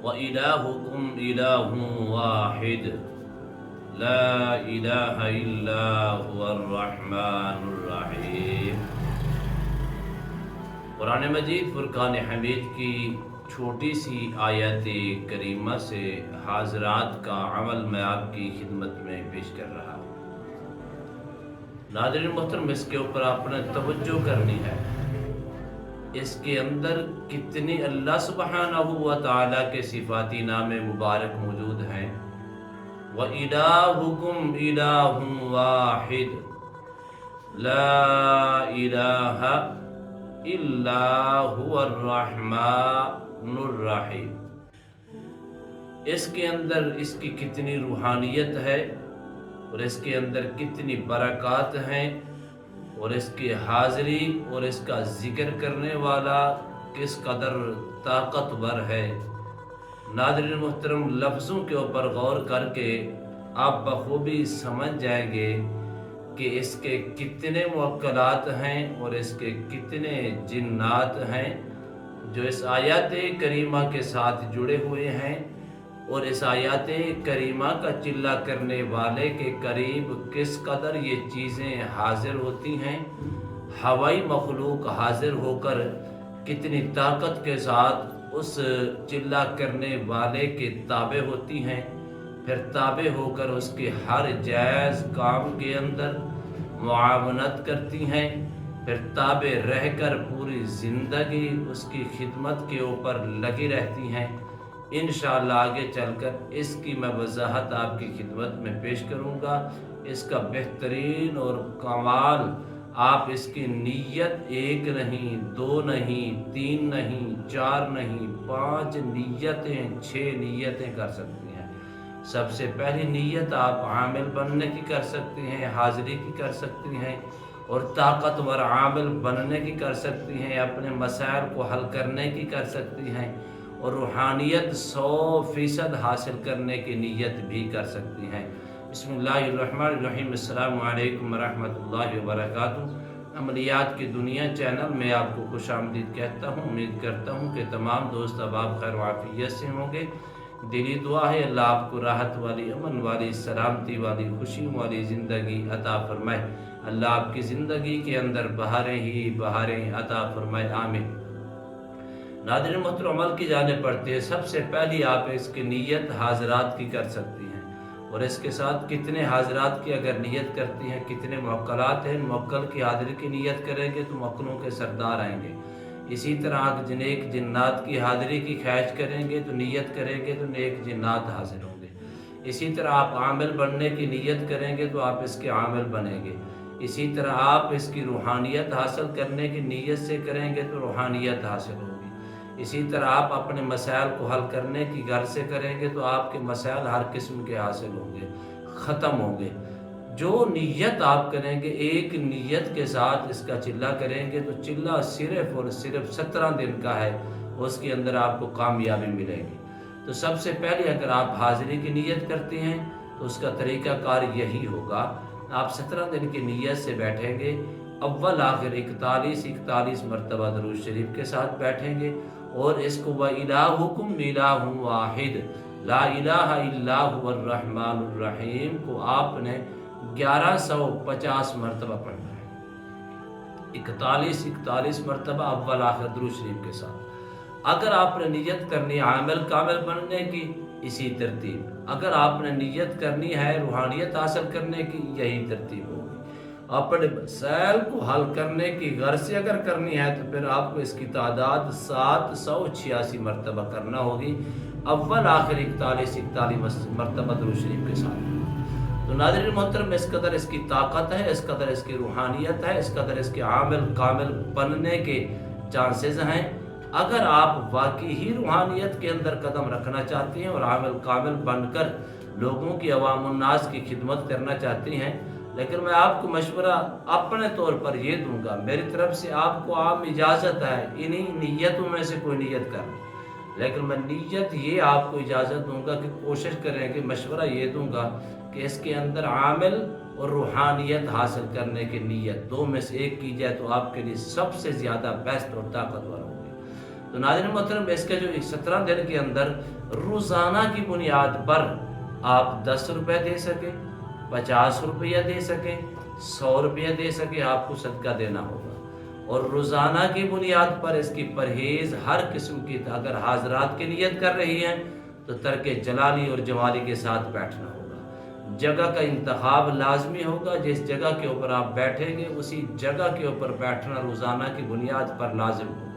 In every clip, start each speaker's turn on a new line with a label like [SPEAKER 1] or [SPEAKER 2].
[SPEAKER 1] وَإِلَٰهُكُمْ إِلَٰهٌ وَاحِدٌ لا الہ الا هو الرحمن الرحیم۔ قرآن مجید فرقان حمید کی چھوٹی سی آیت کریمہ سے حاضرات کا عمل میں آپ کی خدمت میں پیش کر رہا ہوں۔ ناظرین محترم، اس کے اوپر آپ نے توجہ کرنی ہے، اس کے اندر کتنی اللہ سبحانہ و تعالیٰ کے صفاتی نام مبارک موجود ہیں۔ وَإِلَٰهُكُمْ إِلَٰهٌ وَاحِدٌ لَا إِلَٰهَ إِلَّا هُوَ الرَّحْمَٰنُ الرَّحِيمُ۔ اس کے اندر اس کی کتنی روحانیت ہے اور اس کے اندر کتنی برکات ہیں، اور اس کی حاضری اور اس کا ذکر کرنے والا کس قدر طاقتور ہے۔ ناظرین محترم، لفظوں کے اوپر غور کر کے آپ بخوبی سمجھ جائیں گے کہ اس کے کتنے موکلات ہیں اور اس کے کتنے جنات ہیں جو اس آیات کریمہ کے ساتھ جڑے ہوئے ہیں، اور اس آیات کریمہ کا چلہ کرنے والے کے قریب کس قدر یہ چیزیں حاضر ہوتی ہیں۔ ہوائی مخلوق حاضر ہو کر کتنی طاقت کے ساتھ اس چلہ کرنے والے کے تابع ہوتی ہیں، پھر تابع ہو کر اس کے ہر جائز کام کے اندر معاونت کرتی ہیں، پھر تابع رہ کر پوری زندگی اس کی خدمت کے اوپر لگی رہتی ہیں۔ انشاءاللہ آگے چل کر اس کی میں وضاحت آپ کی خدمت میں پیش کروں گا۔ اس کا بہترین اور کمال، آپ اس کی نیت ایک نہیں، دو نہیں، تین نہیں، چار نہیں، 5 نیتیں، 6 نیتیں کر سکتی ہیں۔ سب سے پہلی نیت آپ عامل بننے کی کر سکتے ہیں، حاضری کی کر سکتی ہیں، اور طاقتور عامل بننے کی کر سکتی ہیں، اپنے مسائل کو حل کرنے کی کر سکتی ہیں، اور روحانیت 100% حاصل کرنے کی نیت بھی کر سکتی ہیں۔ بسم اللہ الرحمن الرحیم۔ السلام علیکم ورحمۃ اللہ وبرکاتہ۔ عملیات کی دنیا چینل میں آپ کو خوش آمدید کہتا ہوں۔ امید کرتا ہوں کہ تمام دوست احباب خیر و عافیت سے ہوں گے۔ دلی دعا ہے اللہ آپ کو راحت والی، امن والی، سلامتی والی، خوشی والی زندگی عطا فرمائے۔ اللہ آپ کی زندگی کے اندر بہاریں ہی بہاریں عطا فرمائے، آمین۔ ناظرین محترم، عمل کی جانب بڑھتے ہیں۔ سب سے پہلی آپ اس کی نیت حاضرات کی کر سکتی ہیں، اور اس کے ساتھ کتنے حاضرات کی اگر نیت کرتی ہیں، کتنے موکلات ہیں، موکل کی حاضری کی نیت کریں گے تو موکلوں کے سردار آئیں گے۔ اسی طرح نیک جنات کی حاضری کی خواہش کریں گے تو نیت کریں گے تو نیک جنات حاضر ہوں گے۔ اسی طرح آپ عامل بننے کی نیت کریں گے تو آپ اس کے عامل بنیں گے۔ اسی طرح آپ اس کی روحانیت حاصل کرنے کی نیت سے کریں گے تو روحانیت حاصل ہوگی۔ اسی طرح آپ اپنے مسائل کو حل کرنے کی غرض سے کریں گے تو آپ کے مسائل ہر قسم کے حاصل ہوں گے، ختم ہوں گے۔ جو نیت آپ کریں گے، ایک نیت کے ساتھ اس کا چلہ کریں گے تو چلہ صرف اور صرف 17 دن کا ہے، اس کے اندر آپ کو کامیابی ملے گی۔ تو سب سے پہلے اگر آپ حاضری کی نیت کرتے ہیں تو اس کا طریقہ کار یہی ہوگا، آپ 17 دن کی نیت سے بیٹھیں گے، اول آخر 41 مرتبہ درود شریف کے ساتھ بیٹھیں گے، اور اس کو وَإِلَٰهُكُمْ إِلَٰهٌ وَاحِدٌ لَا إِلَٰهَ إِلَّا هُوَ الرَّحْمَٰنُ الرَّحِيمُ کو آپ نے 1150 مرتبہ پڑھنا ہے۔ 41 مرتبہ اول آخر درود شریف کے ساتھ۔ اگر آپ نے نیت کرنی عامل کامل بننے کی، اسی ترتیب۔ اگر آپ نے نیت کرنی ہے روحانیت حاصل کرنے کی، یہی ترتیب ہوگی۔ اپنے مسائل کو حل کرنے کی غرض سے اگر کرنی ہے تو پھر آپ کو اس کی تعداد 786 مرتبہ کرنا ہوگی، اول آخر 41 مرتبہ درود شریف کے ساتھ۔ تو ناظرین محترم، اس قدر اس کی طاقت ہے، اس قدر اس کی روحانیت ہے، اس قدر اس کے عامل کامل بننے کے چانسز ہیں۔ اگر آپ واقعی ہی روحانیت کے اندر قدم رکھنا چاہتے ہیں اور عامل کامل بن کر لوگوں کی، عوام الناس کی خدمت کرنا چاہتے ہیں، لیکن میں آپ کو مشورہ اپنے طور پر یہ دوں گا، میری طرف سے آپ کو عام اجازت ہے انہی نیتوں میں سے کوئی نیت کریں، لیکن میں نیت یہ آپ کو اجازت دوں گا کہ کوشش کریں کہ مشورہ یہ دوں گا کہ اس کے اندر عامل اور روحانیت حاصل کرنے کی نیت 2 میں سے ایک کی جائے تو آپ کے لیے سب سے زیادہ بیسٹ اور طاقتور ہوگی۔ تو ناظرین محترم اس کے جو 17 دن کے اندر روزانہ کی بنیاد پر آپ 10 روپے دے سکیں، 50 روپیہ دے سکیں، 100 روپیہ دے سکیں، آپ کو صدقہ دینا ہوگا۔ اور روزانہ کی بنیاد پر اس کی پرہیز ہر قسم کی، اگر حاضرات کی نیت کر رہی ہیں تو ترک جلالی اور جمالی کے ساتھ بیٹھنا ہوگا۔ جگہ کا انتخاب لازمی ہوگا، جس جگہ کے اوپر آپ بیٹھیں گے اسی جگہ کے اوپر بیٹھنا روزانہ کی بنیاد پر لازم ہوگا۔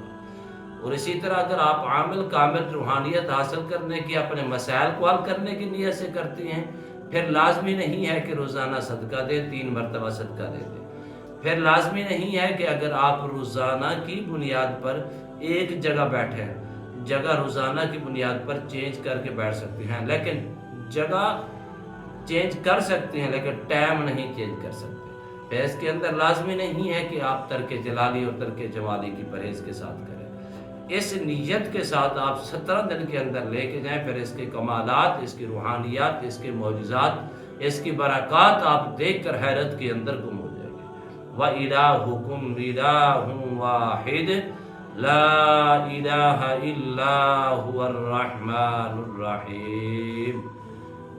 [SPEAKER 1] اور اسی طرح اگر آپ عامل کامل روحانیت حاصل کرنے کی، اپنے مسائل کو حل کرنے کی نیت سے کرتی ہیں، پھر لازمی نہیں ہے کہ روزانہ صدقہ دیں، 3 مرتبہ صدقہ دے دیں۔ پھر لازمی نہیں ہے کہ اگر آپ روزانہ کی بنیاد پر ایک جگہ بیٹھیں، جگہ روزانہ کی بنیاد پر چینج کر کے بیٹھ سکتے ہیں، لیکن جگہ چینج کر سکتے ہیں لیکن ٹائم نہیں چینج کر سکتے۔ پھر اس کے اندر لازمی نہیں ہے کہ آپ ترک جلالی اور ترک جمالی کی پرہیز کے ساتھ کریں۔ اس نیت کے ساتھ آپ 17 دن کے اندر لے کے جائیں، پھر اس کے کمالات، اس کی روحانیات، اس کے معجزات، اس کی برکات آپ دیکھ کر حیرت کے اندر گم ہو جائیں گے۔ وَإِلَٰهُكُمْ إِلَٰهٌ وَاحِدٌ لَا إِلَٰهَ إِلَّا هُوَ الرَّحْمَٰنُ الرَّحِيمُ۔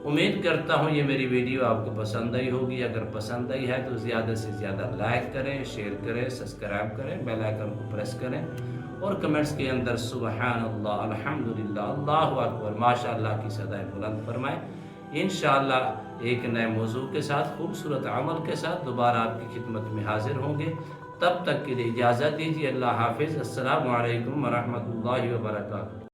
[SPEAKER 1] امید کرتا ہوں یہ میری ویڈیو آپ کو پسند آئی ہوگی۔ اگر پسند آئی ہے تو زیادہ سے زیادہ لائک کریں، شیئر کریں، سبسکرائب کریں، بیل آئیکن کو پریس کریں، اور کمنٹس کے اندر سبحان اللہ، الحمدللہ، اللہ اکبر، ماشاءاللہ کی صدائیں بلند فرمائیں۔ انشاءاللہ ایک نئے موضوع کے ساتھ، خوبصورت عمل کے ساتھ دوبارہ آپ کی خدمت میں حاضر ہوں گے۔ تب تک کے لیے اجازت دیجیے۔ اللہ حافظ۔ السلام علیکم ورحمۃ اللہ وبرکاتہ۔